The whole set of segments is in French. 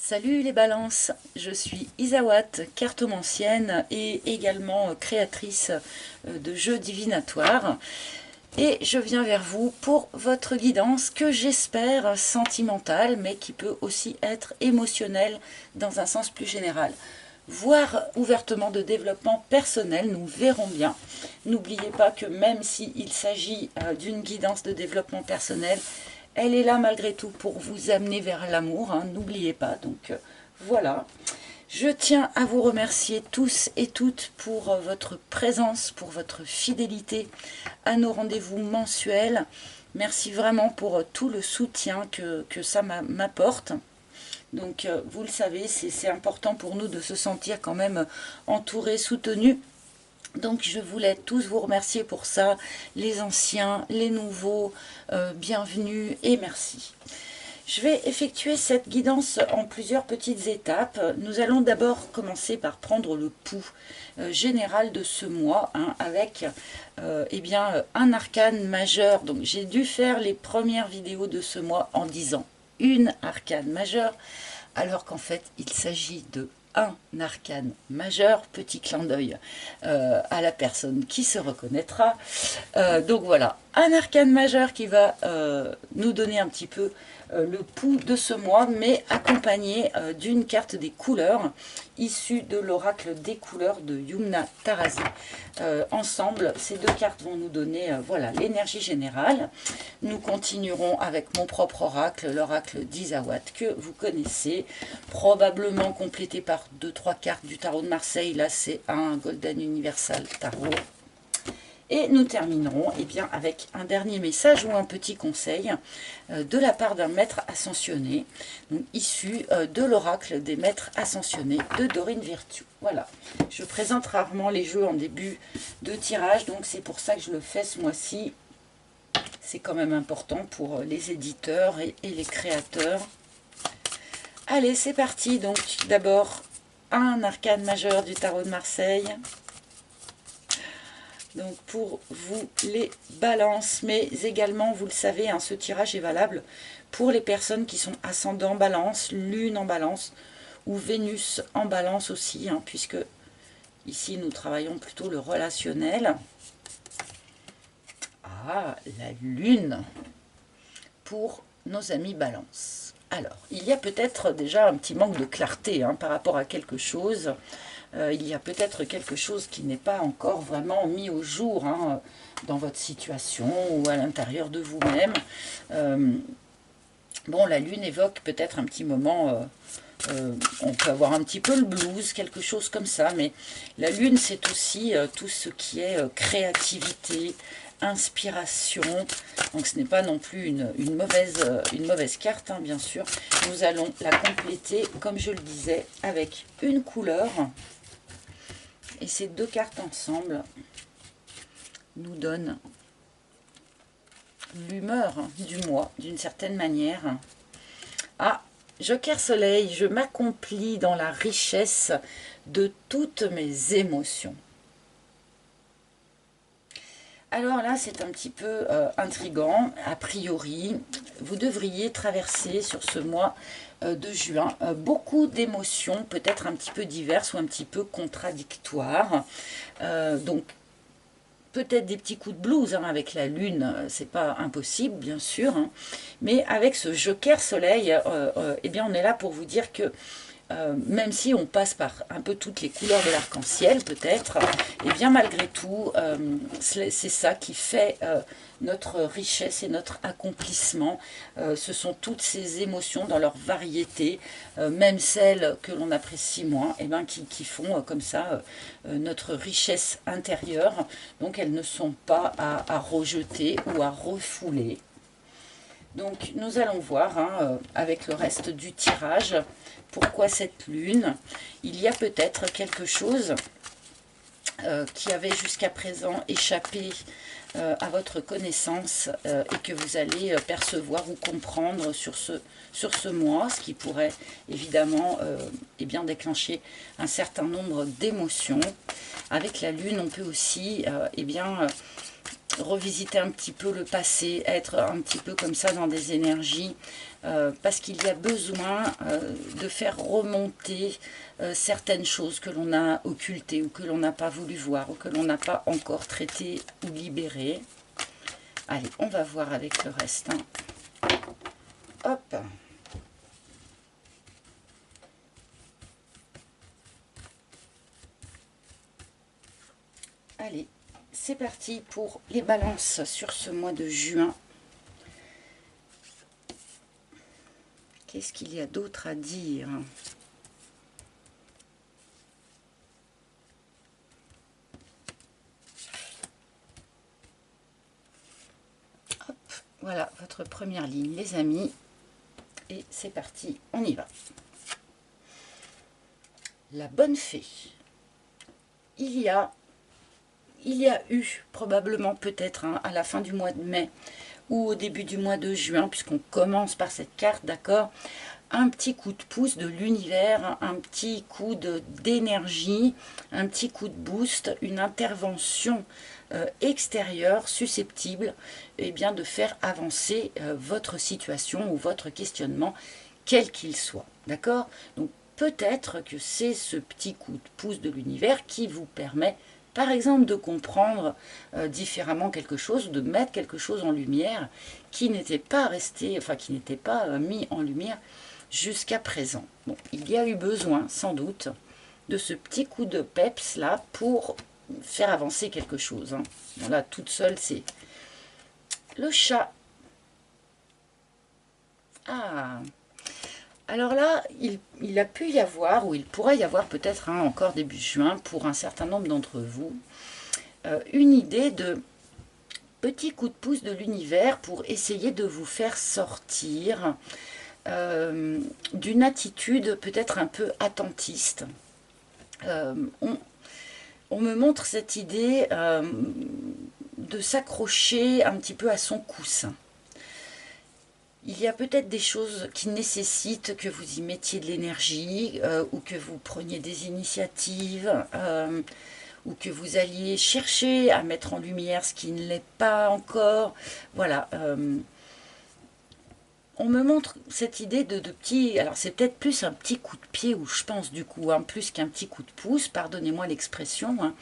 Salut les balances, je suis Isawat, cartomancienne et également créatrice de jeux divinatoires. Et je viens vers vous pour votre guidance que j'espère sentimentale, mais qui peut aussi être émotionnelle dans un sens plus général. Voire ouvertement de développement personnel, nous verrons bien. N'oubliez pas que même s'il s'agit d'une guidance de développement personnel, elle est là malgré tout pour vous amener vers l'amour, hein, n'oubliez pas. Donc voilà. Je tiens à vous remercier tous et toutes pour votre présence, pour votre fidélité à nos rendez-vous mensuels. Merci vraiment pour tout le soutien que ça m'apporte. Donc vous le savez, c'est important pour nous de se sentir quand même entourés, soutenus. Donc je voulais tous vous remercier pour ça, les anciens, les nouveaux, bienvenue et merci. Je vais effectuer cette guidance en plusieurs petites étapes. Nous allons d'abord commencer par prendre le pouls général de ce mois, hein, avec un arcane majeur. Donc j'ai dû faire les premières vidéos de ce mois en disant une arcane majeure, alors qu'en fait il s'agit de un arcane majeur, petit clin d'œil à la personne qui se reconnaîtra. Donc voilà, un arcane majeur qui va nous donner un petit peu le pouls de ce mois, mais accompagné d'une carte des couleurs issue de l'oracle des couleurs de Yumna Tarazi. Ensemble, ces deux cartes vont nous donner voilà, l'énergie générale. Nous continuerons avec mon propre oracle, l'oracle d'Isawat, que vous connaissez, probablement complété par 2-3 cartes du tarot de Marseille. Là, c'est un Golden Universal Tarot. Et nous terminerons avec un dernier message ou un petit conseil de la part d'un maître ascensionné, donc issu de l'oracle des maîtres ascensionnés de Dorine Virtue. Voilà, je présente rarement les jeux en début de tirage, donc c'est pour ça que je le fais ce mois-ci. C'est quand même important pour les éditeurs et les créateurs. Allez, c'est parti. Donc d'abord, un arcane majeur du tarot de Marseille. Donc pour vous les balances, mais également, vous le savez, hein, ce tirage est valable pour les personnes qui sont ascendant balance, lune en balance, ou Vénus en balance aussi, hein, puisque ici nous travaillons plutôt le relationnel. Ah, la lune pour nos amis balance. Alors, il y a peut-être déjà un petit manque de clarté hein, par rapport à quelque chose. Il y a peut-être quelque chose qui n'est pas encore vraiment mis au jour hein, dans votre situation ou à l'intérieur de vous-même. Bon, la lune évoque peut-être un petit moment, on peut avoir un petit peu le blues, quelque chose comme ça, mais la lune c'est aussi tout ce qui est créativité, inspiration, donc ce n'est pas non plus une mauvaise carte, hein, bien sûr. Nous allons la compléter, comme je le disais, avec une couleur. Et ces deux cartes ensemble nous donnent l'humeur du mois, d'une certaine manière. Ah, Joker Soleil, je m'accomplis dans la richesse de toutes mes émotions. Alors là, c'est un petit peu intriguant. A priori, vous devriez traverser sur ce mois de juin beaucoup d'émotions, peut-être un petit peu diverses ou un petit peu contradictoires. Donc, peut-être des petits coups de blues hein, avec la lune, c'est pas impossible, bien sûr. Hein, mais avec ce Joker Soleil, eh bien, on est là pour vous dire que même si on passe par un peu toutes les couleurs de l'arc-en-ciel peut-être, et bien malgré tout, c'est ça qui fait notre richesse et notre accomplissement. Ce sont toutes ces émotions dans leur variété, même celles que l'on apprécie moins, et bien qui font comme ça notre richesse intérieure. Donc elles ne sont pas à rejeter ou à refouler. Donc nous allons voir hein, avec le reste du tirage pourquoi cette lune. Il y a peut-être quelque chose qui avait jusqu'à présent échappé à votre connaissance et que vous allez percevoir ou comprendre sur ce mois, ce qui pourrait évidemment déclencher un certain nombre d'émotions. Avec la lune, on peut aussi revisiter un petit peu le passé, être un petit peu comme ça dans des énergies parce qu'il y a besoin de faire remonter certaines choses que l'on a occultées ou que l'on n'a pas voulu voir ou que l'on n'a pas encore traitées ou libérées. Allez, on va voir avec le reste. Hein. Hop. Allez, c'est parti pour les balances sur ce mois de juin. Qu'est-ce qu'il y a d'autre à dire? Hop, voilà votre première ligne, les amis. Et c'est parti, on y va. La bonne fée. Il y a eu probablement peut-être hein, à la fin du mois de mai ou au début du mois de juin, puisqu'on commence par cette carte, d'accord, un petit coup de pouce de l'univers, un petit coup d'énergie, un petit coup de boost, une intervention extérieure susceptible eh bien, de faire avancer votre situation ou votre questionnement, quel qu'il soit, d'accord. Donc peut-être que c'est ce petit coup de pouce de l'univers qui vous permet par exemple de comprendre différemment quelque chose, de mettre quelque chose en lumière qui n'était pas resté, enfin qui n'était pas mis en lumière jusqu'à présent. Bon, il y a eu besoin sans doute de ce petit coup de peps là pour faire avancer quelque chose. Hein. Bon, là toute seule c'est le chat. Ah, alors là, il a pu y avoir, ou il pourrait y avoir peut-être hein, encore début juin pour un certain nombre d'entre vous, une idée de petit coup de pouce de l'univers pour essayer de vous faire sortir d'une attitude peut-être un peu attentiste. On me montre cette idée de s'accrocher un petit peu à son coussin. Il y a peut-être des choses qui nécessitent que vous y mettiez de l'énergie ou que vous preniez des initiatives ou que vous alliez chercher à mettre en lumière ce qui ne l'est pas encore. Voilà. On me montre cette idée de petit... Alors c'est peut-être plus un petit coup de pied, ou je pense du coup, hein, plus qu'un petit coup de pouce, pardonnez-moi l'expression, hein,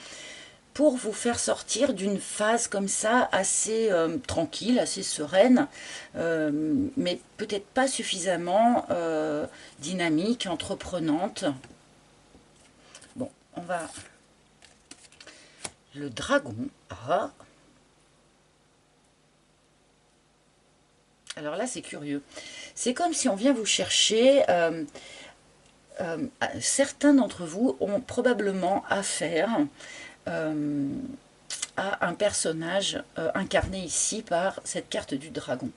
pour vous faire sortir d'une phase comme ça assez tranquille, assez sereine, mais peut-être pas suffisamment dynamique, entreprenante. Bon, on va... Le dragon. Ah. Alors là, c'est curieux. C'est comme si on vient vous chercher... certains d'entre vous ont probablement affaire à un personnage incarné ici par cette carte du dragon.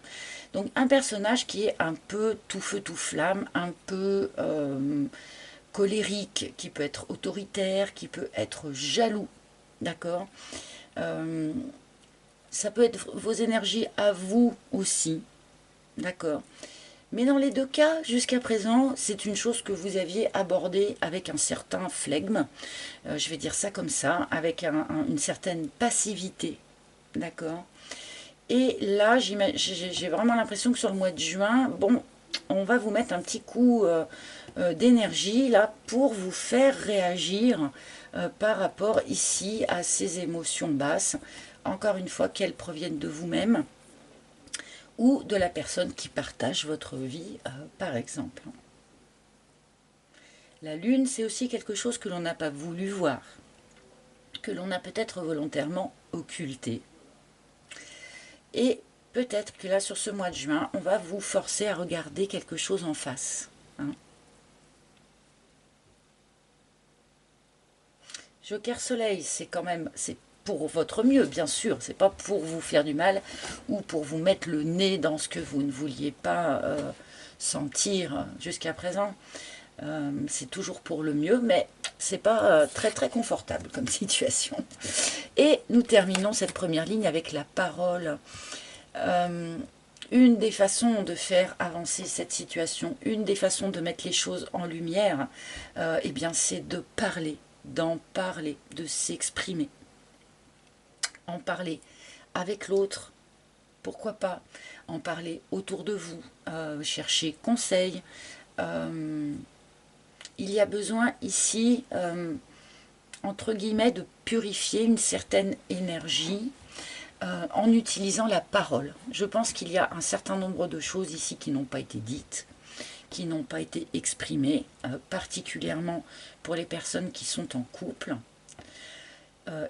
Donc un personnage qui est un peu tout feu tout flamme, un peu colérique, qui peut être autoritaire, qui peut être jaloux, d'accord. Ça peut être vos énergies à vous aussi, d'accord. Mais dans les deux cas, jusqu'à présent, c'est une chose que vous aviez abordée avec un certain flegme, je vais dire ça comme ça, avec une certaine passivité, d'accord. Et là, j'ai vraiment l'impression que sur le mois de juin, bon, on va vous mettre un petit coup d'énergie là pour vous faire réagir par rapport ici à ces émotions basses, encore une fois qu'elles proviennent de vous-même ou de la personne qui partage votre vie, par exemple. La lune, c'est aussi quelque chose que l'on n'a pas voulu voir, que l'on a peut-être volontairement occulté. Et peut-être que là, sur ce mois de juin, on va vous forcer à regarder quelque chose en face. Hein. Joker Soleil, c'est quand même... c'est pour votre mieux, bien sûr. C'est pas pour vous faire du mal ou pour vous mettre le nez dans ce que vous ne vouliez pas sentir jusqu'à présent. C'est toujours pour le mieux, mais c'est pas très très confortable comme situation. Et nous terminons cette première ligne avec la parole. Une des façons de faire avancer cette situation, une des façons de mettre les choses en lumière, eh bien c'est de parler, d'en parler, de s'exprimer. En parler avec l'autre, pourquoi pas, en parler autour de vous, chercher conseil. Il y a besoin ici, entre guillemets, de purifier une certaine énergie en utilisant la parole. Je pense qu'il y a un certain nombre de choses ici qui n'ont pas été dites, qui n'ont pas été exprimées, particulièrement pour les personnes qui sont en couple.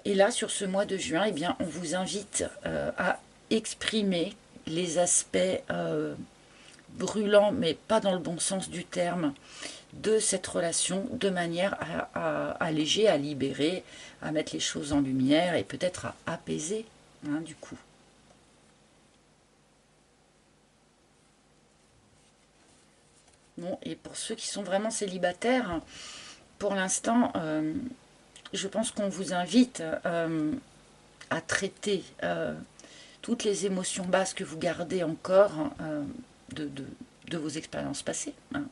Et là, sur ce mois de juin, eh bien, on vous invite à exprimer les aspects brûlants, mais pas dans le bon sens du terme, de cette relation, de manière à alléger, à libérer, à mettre les choses en lumière et peut-être à apaiser, hein, du coup. Bon, et pour ceux qui sont vraiment célibataires, pour l'instant, je pense qu'on vous invite à traiter toutes les émotions basses que vous gardez encore de vos expériences passées. Hein.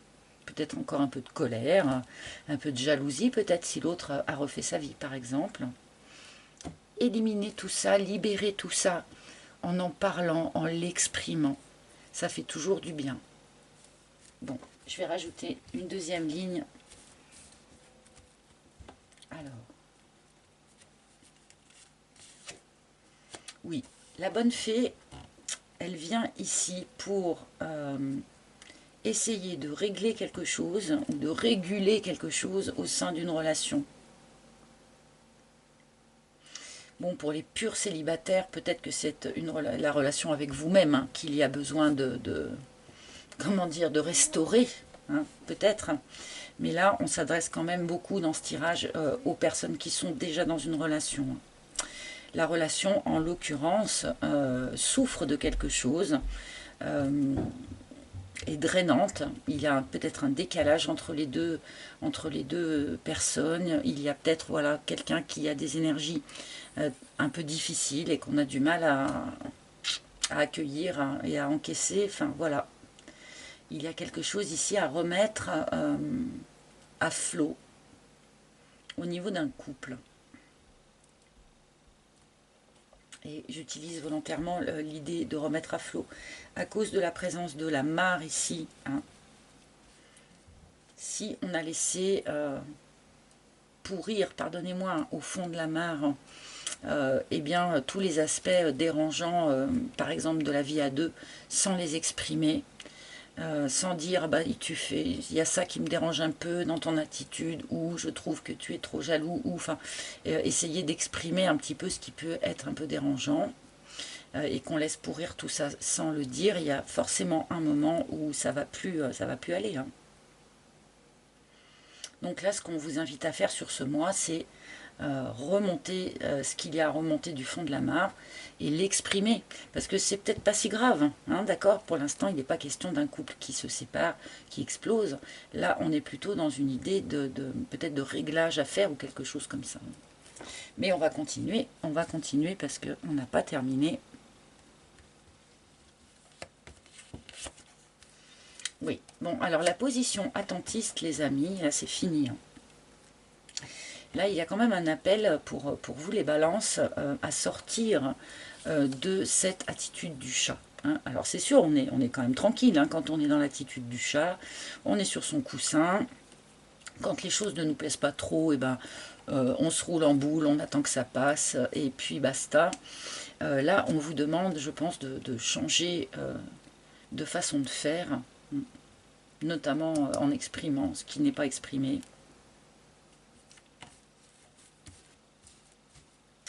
Peut-être encore un peu de colère, un peu de jalousie, peut-être si l'autre a refait sa vie, par exemple. Éliminer tout ça, libérer tout ça en parlant, en l'exprimant. Ça fait toujours du bien. Bon, je vais rajouter une deuxième ligne. Alors, oui, la bonne fée, elle vient ici pour essayer de régler quelque chose ou de réguler quelque chose au sein d'une relation. Bon, pour les purs célibataires, peut-être que c'est la relation avec vous-même hein, qu'il y a besoin comment dire, de restaurer, hein, peut-être. Mais là, on s'adresse quand même beaucoup dans ce tirage aux personnes qui sont déjà dans une relation. La relation, en l'occurrence, souffre de quelque chose, est drainante. Il y a peut-être un décalage entre les deux personnes. Il y a peut-être voilà, quelqu'un qui a des énergies un peu difficiles et qu'on a du mal à accueillir et à encaisser. Enfin, voilà. Il y a quelque chose ici à remettre à flot au niveau d'un couple. Et j'utilise volontairement l'idée de remettre à flot à cause de la présence de la mare ici. Hein. Si on a laissé pourrir, pardonnez-moi, hein, au fond de la mare, eh bien tous les aspects dérangeants, par exemple de la vie à deux, sans les exprimer, sans dire bah, il y a ça qui me dérange un peu dans ton attitude, ou je trouve que tu es trop jaloux, ou enfin essayer d'exprimer un petit peu ce qui peut être un peu dérangeant, et qu'on laisse pourrir tout ça sans le dire. Il y a forcément un moment où ça va plus aller. Hein. Donc là, ce qu'on vous invite à faire sur ce mois, c'est remonter ce qu'il y a à remonter du fond de la mare et l'exprimer, parce que c'est peut-être pas si grave, hein, d'accord. Pour l'instant, il n'est pas question d'un couple qui se sépare, qui explose. Là, on est plutôt dans une idée peut-être de réglage à faire ou quelque chose comme ça. Mais on va continuer parce qu'on n'a pas terminé. Oui, bon, alors la position attentiste, les amis, là c'est fini. Hein. Là, il y a quand même un appel pour vous, les balances, à sortir de cette attitude du chat. Hein. Alors, c'est sûr, on est quand même tranquille hein, quand on est dans l'attitude du chat. On est sur son coussin. Quand les choses ne nous plaisent pas trop, eh ben, on se roule en boule, on attend que ça passe, et puis basta. Là, on vous demande, je pense, de changer de façon de faire, notamment en exprimant ce qui n'est pas exprimé.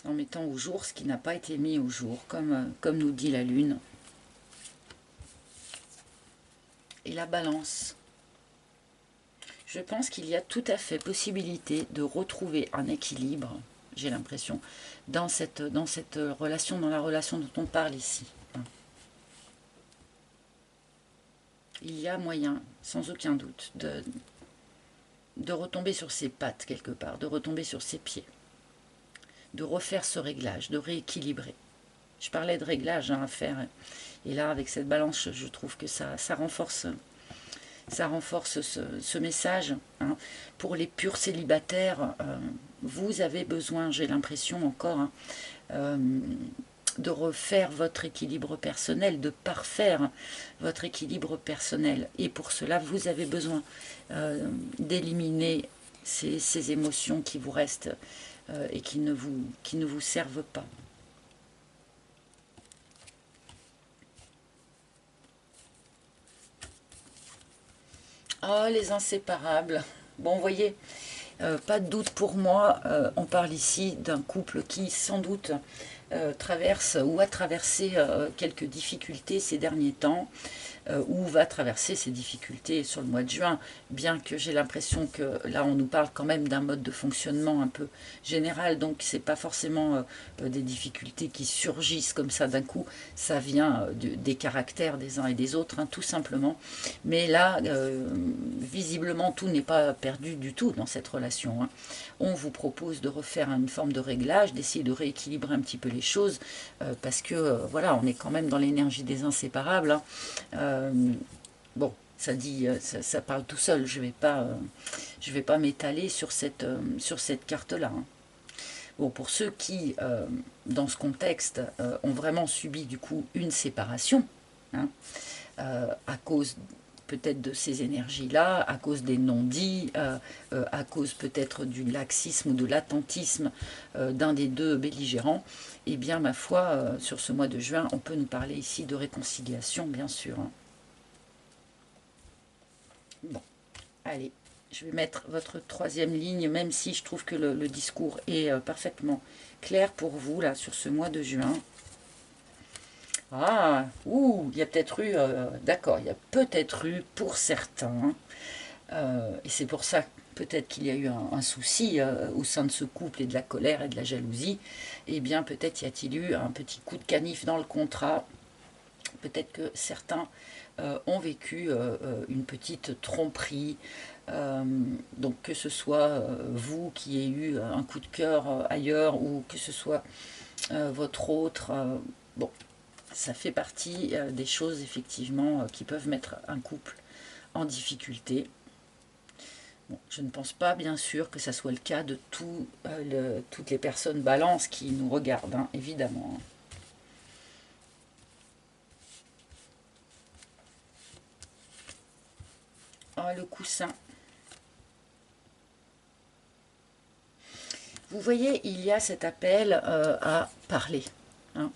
En mettant au jour ce qui n'a pas été mis au jour, comme nous dit la Lune. Et la Balance. Je pense qu'il y a tout à fait possibilité de retrouver un équilibre, j'ai l'impression, dans cette relation, dans la relation dont on parle ici. Il y a moyen, sans aucun doute, de retomber sur ses pattes quelque part, de retomber sur ses pieds. De refaire ce réglage, de rééquilibrer. Je parlais de réglage hein, à faire, et là avec cette balance, je trouve que ça renforce ce message. Hein. Pour les purs célibataires, vous avez besoin, j'ai l'impression encore, hein, de refaire votre équilibre personnel, de parfaire votre équilibre personnel. Et pour cela, vous avez besoin d'éliminer ces émotions qui vous restent et qui ne vous servent pas. Oh, les inséparables. Bon, vous voyez, pas de doute pour moi, on parle ici d'un couple qui, sans doute, traverse ou a traversé quelques difficultés ces derniers temps, ou va traverser ces difficultés sur le mois de juin, bien que j'ai l'impression que là on nous parle quand même d'un mode de fonctionnement un peu général, donc c'est pas forcément des difficultés qui surgissent comme ça d'un coup, ça vient des caractères des uns et des autres, hein, tout simplement. Mais là, visiblement, tout n'est pas perdu du tout dans cette relation, hein. On vous propose de refaire une forme de réglage, d'essayer de rééquilibrer un petit peu les choses, parce que voilà, on est quand même dans l'énergie des inséparables, hein. Bon, ça dit, ça parle tout seul. Je vais pas m'étaler sur cette carte-là, hein. Bon, pour ceux qui, dans ce contexte, ont vraiment subi du coup une séparation, hein, à cause peut-être de ces énergies-là, à cause des non-dits, à cause peut-être du laxisme ou de l'attentisme d'un des deux belligérants, eh bien, ma foi, sur ce mois de juin, on peut nous parler ici de réconciliation, bien sûr, hein. Bon, allez, je vais mettre votre troisième ligne, même si je trouve que le discours est parfaitement clair pour vous, là, sur ce mois de juin. Ah, ouh, il y a peut-être eu, d'accord, il y a peut-être eu pour certains, et c'est pour ça peut-être qu'il y a eu un souci au sein de ce couple et de la colère et de la jalousie, eh bien peut-être y a-t-il eu un petit coup de canif dans le contrat, peut-être que certains ont vécu une petite tromperie, donc que ce soit vous qui ayez eu un coup de cœur ailleurs ou que ce soit votre autre, bon, ça fait partie des choses effectivement qui peuvent mettre un couple en difficulté. Bon, je ne pense pas bien sûr que ça soit le cas de toutes les personnes balance qui nous regardent, hein, évidemment. Ah, le coussin. Vous voyez, il y a cet appel à parler, hein,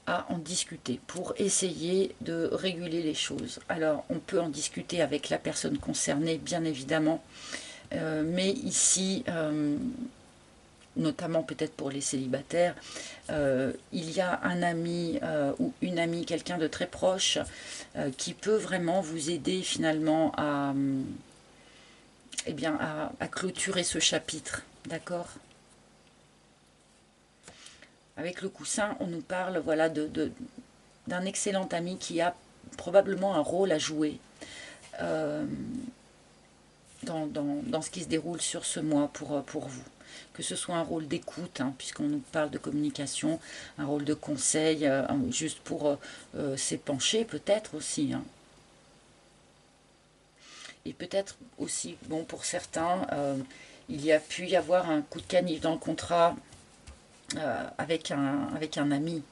à en discuter pour essayer de réguler les choses. Alors, on peut en discuter avec la personne concernée, bien évidemment, mais ici, notamment peut-être pour les célibataires, il y a un ami ou une amie, quelqu'un de très proche, qui peut vraiment vous aider finalement à, eh bien, à clôturer ce chapitre, d'accord ? Avec le coussin, on nous parle voilà, d'un excellent ami qui a probablement un rôle à jouer euh, dans ce qui se déroule sur ce mois pour vous. Que ce soit un rôle d'écoute, hein, puisqu'on nous parle de communication, un rôle de conseil, juste pour s'épancher peut-être aussi, hein. Et peut-être aussi, bon, pour certains, il y a pu y avoir un coup de canif dans le contrat avec un ami.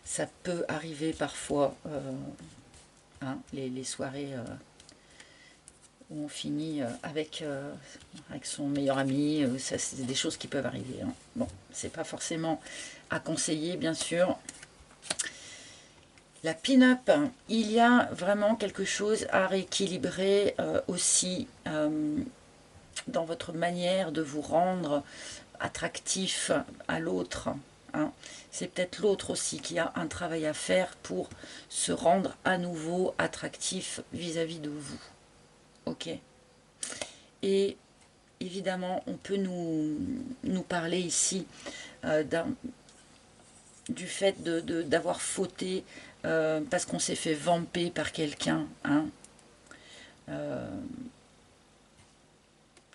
Ça peut arriver parfois, hein, les soirées où on finit avec son meilleur ami, ça, c'est des choses qui peuvent arriver, hein. Bon, c'est pas forcément à conseiller, bien sûr. La pin-up, il y a vraiment quelque chose à rééquilibrer aussi dans votre manière de vous rendre attractif à l'autre, hein. C'est peut-être l'autre aussi qui a un travail à faire pour se rendre à nouveau attractif vis-à-vis de vous. Ok. Et évidemment, on peut nous parler ici du fait d'avoir fauté parce qu'on s'est fait vamper par quelqu'un, hein.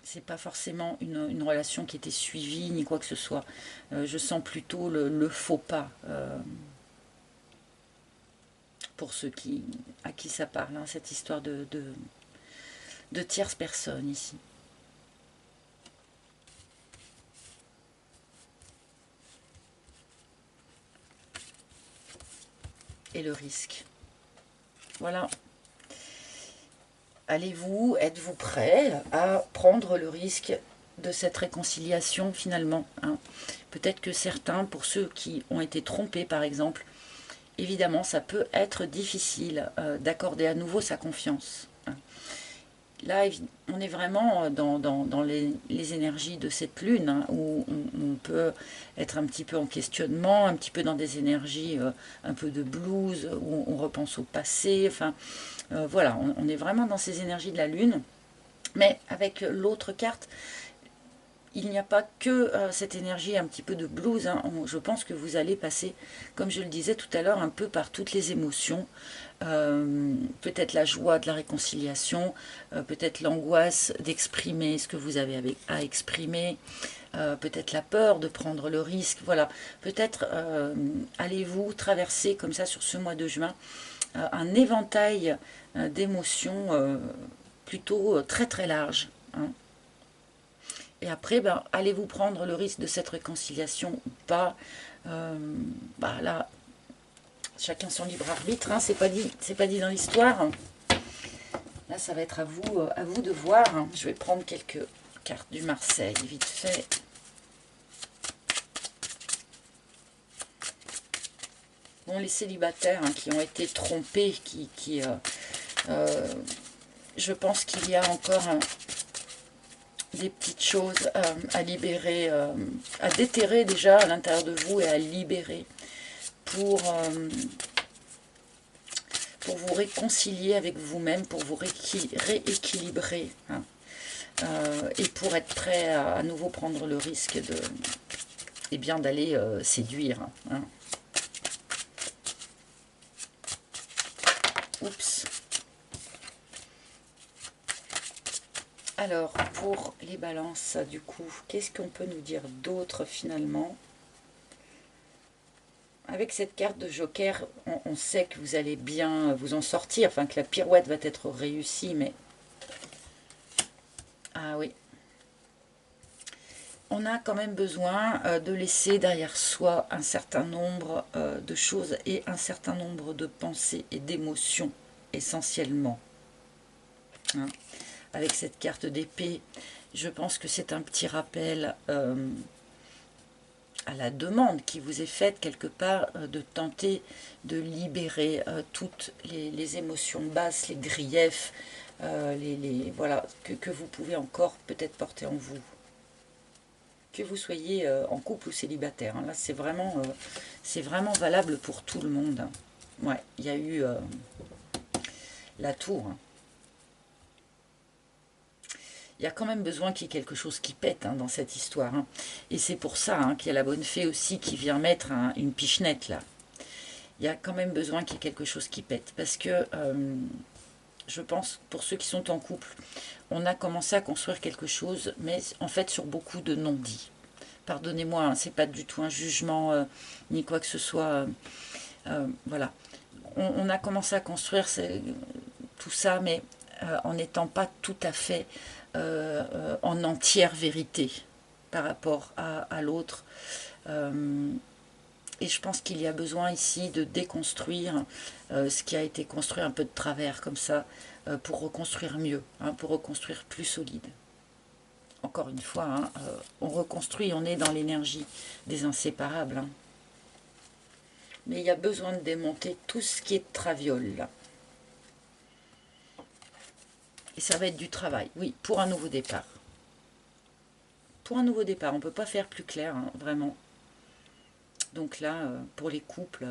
C'est pas forcément une relation qui était suivie ni quoi que ce soit. Je sens plutôt le faux pas pour ceux à qui ça parle, hein, cette histoire de tierce personne ici. et le risque. Voilà. Allez-vous, êtes-vous prêt à prendre le risque de cette réconciliation finalement, hein? Peut-être que certains, pour ceux qui ont été trompés par exemple, évidemment ça peut être difficile d'accorder à nouveau sa confiance, hein. Là, on est vraiment dans les énergies de cette lune, hein, où on peut être un petit peu en questionnement, un petit peu dans des énergies un peu de blues, où on repense au passé. Enfin, voilà, on est vraiment dans ces énergies de la lune. Mais avec l'autre carte, il n'y a pas que cette énergie un petit peu de blues, hein. Je pense que vous allez passer, comme je le disais tout à l'heure, un peu par toutes les émotions. Peut-être la joie de la réconciliation, peut-être l'angoisse d'exprimer ce que vous avez à exprimer, peut-être la peur de prendre le risque. Voilà, peut-être allez-vous traverser comme ça sur ce mois de juin un éventail d'émotions plutôt très très large, hein. Et après, ben, allez-vous prendre le risque de cette réconciliation ou pas? Là, chacun son libre arbitre, hein, c'est pas dit dans l'histoire. Là, ça va être à vous de voir, hein. Je vais prendre quelques cartes du Marseille, vite fait. Bon, les célibataires, hein, qui ont été trompés, je pense qu'il y a encore des petites choses à libérer, à déterrer déjà à l'intérieur de vous et à libérer pour vous réconcilier avec vous-même, pour vous rééquilibrer, hein, et pour être prêt à nouveau prendre le risque de, eh bien, d'aller séduire, hein. Oups. Alors, pour les balances, du coup, qu'est-ce qu'on peut nous dire d'autre finalement? Avec cette carte de joker, on sait que vous allez bien vous en sortir, enfin que la pirouette va être réussie, mais... Ah oui. On a quand même besoin de laisser derrière soi un certain nombre de choses et un certain nombre de pensées et d'émotions, essentiellement, hein. Avec cette carte d'épée, je pense que c'est un petit rappel à la demande qui vous est faite quelque part de tenter de libérer toutes les émotions basses, les griefs, voilà, que vous pouvez encore peut-être porter en vous. Que vous soyez en couple ou célibataire, hein. Là c'est vraiment valable pour tout le monde, hein. Ouais, il y a eu la tour, hein. Il y a quand même besoin qu'il y ait quelque chose qui pète, hein, dans cette histoire, hein. Et c'est pour ça, hein, qu'il y a la bonne fée aussi qui vient mettre une pichenette là. Il y a quand même besoin qu'il y ait quelque chose qui pète. Parce que je pense, pour ceux qui sont en couple, on a commencé à construire quelque chose, mais en fait sur beaucoup de non-dits. Pardonnez-moi, hein, c'est pas du tout un jugement, ni quoi que ce soit. Voilà. On a commencé à construire tout ça, mais en n'étant pas tout à fait en entière vérité par rapport à l'autre. Et je pense qu'il y a besoin ici de déconstruire ce qui a été construit un peu de travers comme ça, pour reconstruire mieux, hein, pour reconstruire plus solide. Encore une fois, hein, on reconstruit, on est dans l'énergie des inséparables, hein. Mais il y a besoin de démonter tout ce qui est de traviole là. Et ça va être du travail, oui, pour un nouveau départ. Pour un nouveau départ, on ne peut pas faire plus clair, hein, vraiment. Donc là, pour les couples,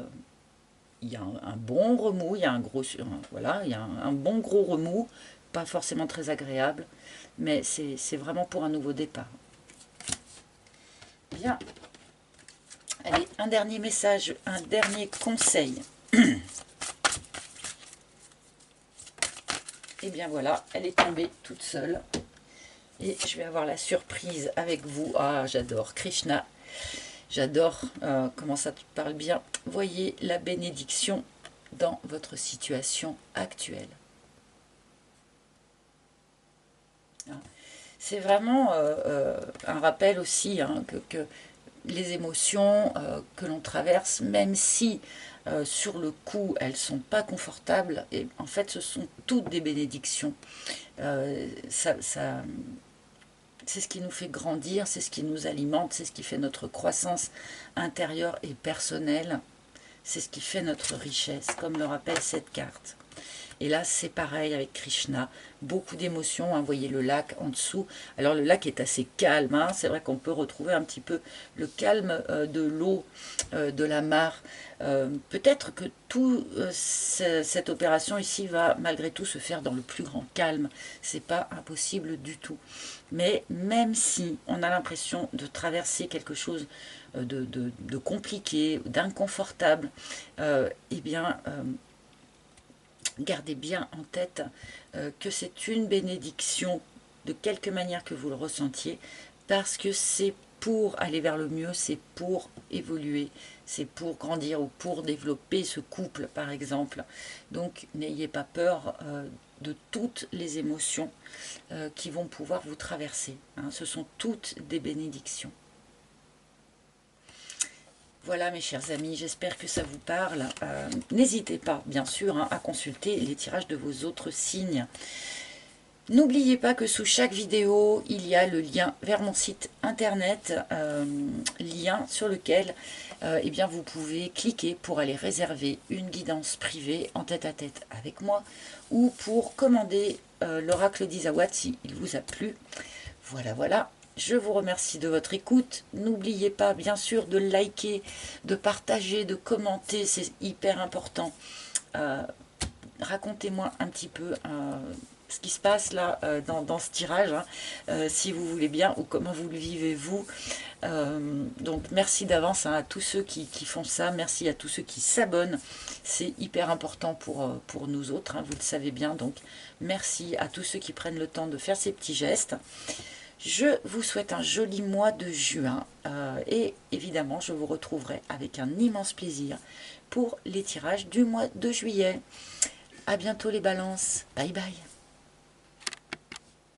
il y a un bon remous, il y a un gros, voilà, il y a un bon gros remous, pas forcément très agréable, mais c'est vraiment pour un nouveau départ. Bien. Allez, un dernier message, un dernier conseil. Et bien voilà, elle est tombée toute seule. Et je vais avoir la surprise avec vous. Ah, j'adore Krishna. J'adore comment ça te parle bien. Voyez la bénédiction dans votre situation actuelle. C'est vraiment un rappel aussi, hein, que les émotions que l'on traverse, même si sur le coup, elles ne sont pas confortables. Et en fait, ce sont toutes des bénédictions. C'est ce qui nous fait grandir, c'est ce qui nous alimente, c'est ce qui fait notre croissance intérieure et personnelle. C'est ce qui fait notre richesse, comme le rappelle cette carte. Et là, c'est pareil avec Krishna. Beaucoup d'émotions, hein, vous voyez le lac en dessous. Alors, le lac est assez calme. Hein, c'est vrai qu'on peut retrouver un petit peu le calme de l'eau, de la mare. Peut-être que toute cette opération ici va malgré tout se faire dans le plus grand calme. C'est pas impossible du tout. Mais même si on a l'impression de traverser quelque chose de compliqué, d'inconfortable, eh bien... gardez bien en tête que c'est une bénédiction de quelque manière que vous le ressentiez, parce que c'est pour aller vers le mieux, c'est pour évoluer, c'est pour grandir ou pour développer ce couple par exemple. Donc n'ayez pas peur de toutes les émotions qui vont pouvoir vous traverser. Hein. Ce sont toutes des bénédictions. Voilà mes chers amis, j'espère que ça vous parle. N'hésitez pas, bien sûr, hein, à consulter les tirages de vos autres signes. N'oubliez pas que sous chaque vidéo, il y a le lien vers mon site internet, lien sur lequel eh bien, vous pouvez cliquer pour aller réserver une guidance privée en tête-à-tête avec moi ou pour commander l'oracle d'Isawat si il vous a plu. Voilà, voilà. Je vous remercie de votre écoute. N'oubliez pas, bien sûr, de liker, de partager, de commenter. C'est hyper important. Racontez-moi un petit peu ce qui se passe là dans ce tirage, hein, si vous voulez bien, ou comment vous le vivez vous. Donc merci d'avance hein, à tous ceux qui font ça. Merci à tous ceux qui s'abonnent. C'est hyper important pour nous autres, hein, vous le savez bien. Donc merci à tous ceux qui prennent le temps de faire ces petits gestes. Je vous souhaite un joli mois de juin et évidemment je vous retrouverai avec un immense plaisir pour les tirages du mois de juillet. À bientôt les balances, bye bye.